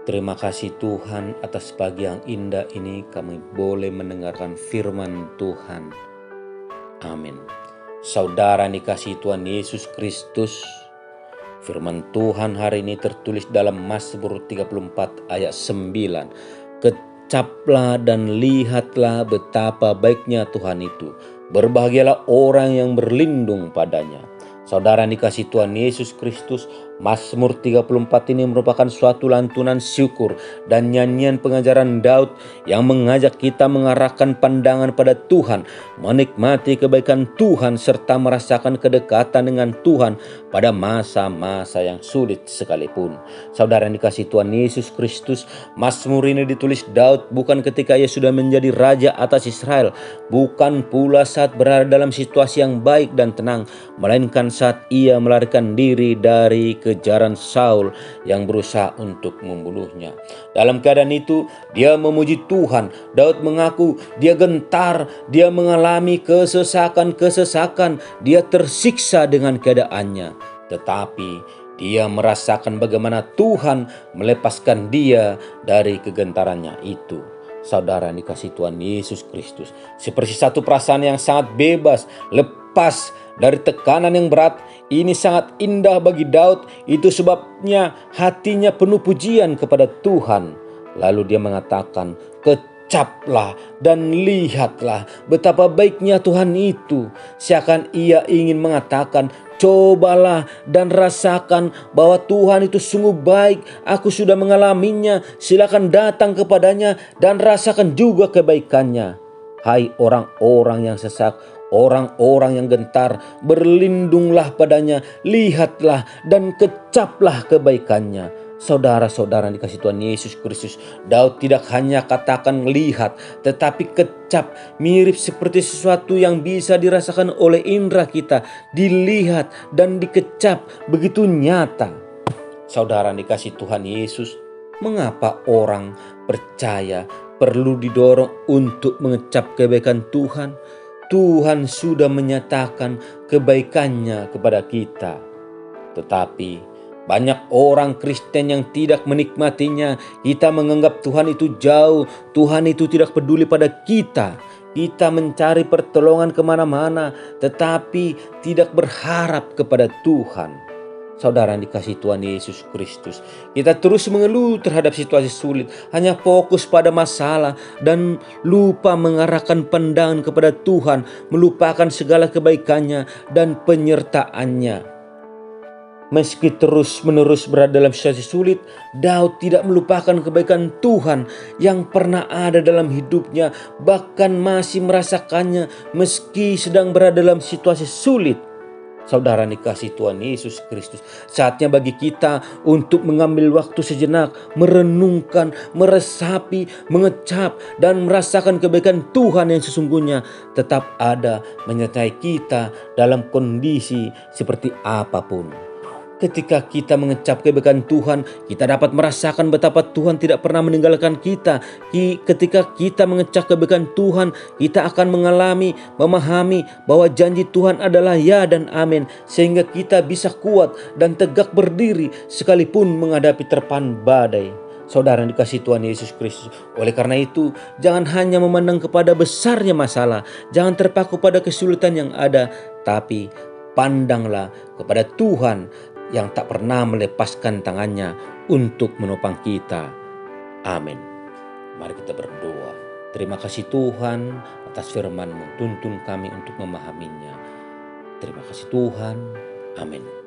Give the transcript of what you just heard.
Terima kasih Tuhan atas pagi yang indah ini kami boleh mendengarkan firman Tuhan. Amin. Saudara dikasihi Tuhan Yesus Kristus, firman Tuhan hari ini tertulis dalam Mazmur 34 ayat 9. Kecaplah dan lihatlah betapa baiknya Tuhan itu. Berbahagialah orang yang berlindung padanya. Saudara dikasihi Tuhan Yesus Kristus, Mazmur 34 ini merupakan suatu lantunan syukur dan nyanyian pengajaran Daud yang mengajak kita mengarahkan pandangan pada Tuhan, menikmati kebaikan Tuhan serta merasakan kedekatan dengan Tuhan pada masa-masa yang sulit sekalipun. Saudara yang dikasihi Tuhan Yesus Kristus, Mazmur ini ditulis Daud bukan ketika ia sudah menjadi raja atas Israel, bukan pula saat berada dalam situasi yang baik dan tenang, melainkan saat ia melarikan diri dari kejaran Saul yang berusaha untuk membunuhnya. Dalam keadaan itu, dia memuji Tuhan. Daud mengaku dia gentar, dia mengalami kesesakan, dia tersiksa dengan keadaannya. Tetapi dia merasakan bagaimana Tuhan melepaskan dia dari kegentarannya itu. Saudara yang dikasihi Tuhan Yesus Kristus, seperti satu perasaan yang sangat bebas, lepas dari tekanan yang berat. Ini sangat indah bagi Daud. Itu sebabnya hatinya penuh pujian kepada Tuhan. Lalu dia mengatakan, kecaplah dan lihatlah betapa baiknya Tuhan itu. Seakan ia ingin mengatakan, cobalah dan rasakan bahwa Tuhan itu sungguh baik. Aku sudah mengalaminya. Silakan datang kepadanya dan rasakan juga kebaikannya. Hai orang-orang yang sesak, orang-orang yang gentar, berlindunglah padanya, lihatlah dan kecaplah kebaikannya. Saudara-saudara dikasihi Tuhan Yesus Kristus, Daud tidak hanya katakan lihat, tetapi kecap, mirip seperti sesuatu yang bisa dirasakan oleh indera kita, dilihat dan dikecap begitu nyata. Saudara dikasihi Tuhan Yesus, mengapa orang percaya perlu didorong untuk mengecap kebaikan Tuhan? Tuhan sudah menyatakan kebaikannya kepada kita. Tetapi banyak orang Kristen yang tidak menikmatinya. Kita menganggap Tuhan itu jauh, Tuhan itu tidak peduli pada kita. Kita mencari pertolongan kemana-mana, tetapi tidak berharap kepada Tuhan. Saudara yang dikasihi Tuhan Yesus Kristus, kita terus mengeluh terhadap situasi sulit, hanya fokus pada masalah dan lupa mengarahkan pandangan kepada Tuhan, melupakan segala kebaikannya dan penyertaannya. Meski terus-menerus berada dalam situasi sulit, Daud tidak melupakan kebaikan Tuhan yang pernah ada dalam hidupnya, bahkan masih merasakannya meski sedang berada dalam situasi sulit. Saudara dikasihi Tuhan Yesus Kristus, saatnya bagi kita untuk mengambil waktu sejenak, merenungkan, meresapi, mengecap, dan merasakan kebaikan Tuhan yang sesungguhnya tetap ada menyertai kita dalam kondisi seperti apapun. Ketika kita mengecap kebaikan Tuhan, kita dapat merasakan betapa Tuhan tidak pernah meninggalkan kita. Ketika kita mengecap kebaikan Tuhan, kita akan memahami bahwa janji Tuhan adalah ya dan amin. Sehingga kita bisa kuat dan tegak berdiri sekalipun menghadapi terpaan badai. Saudara yang dikasihi Tuhan Yesus Kristus, oleh karena itu jangan hanya memandang kepada besarnya masalah, jangan terpaku pada kesulitan yang ada, tapi pandanglah kepada Tuhan yang tak pernah melepaskan tangannya untuk menopang kita. Amin. Mari kita berdoa. Terima kasih Tuhan atas firman-Mu, tuntun kami untuk memahaminya. Terima kasih Tuhan. Amin.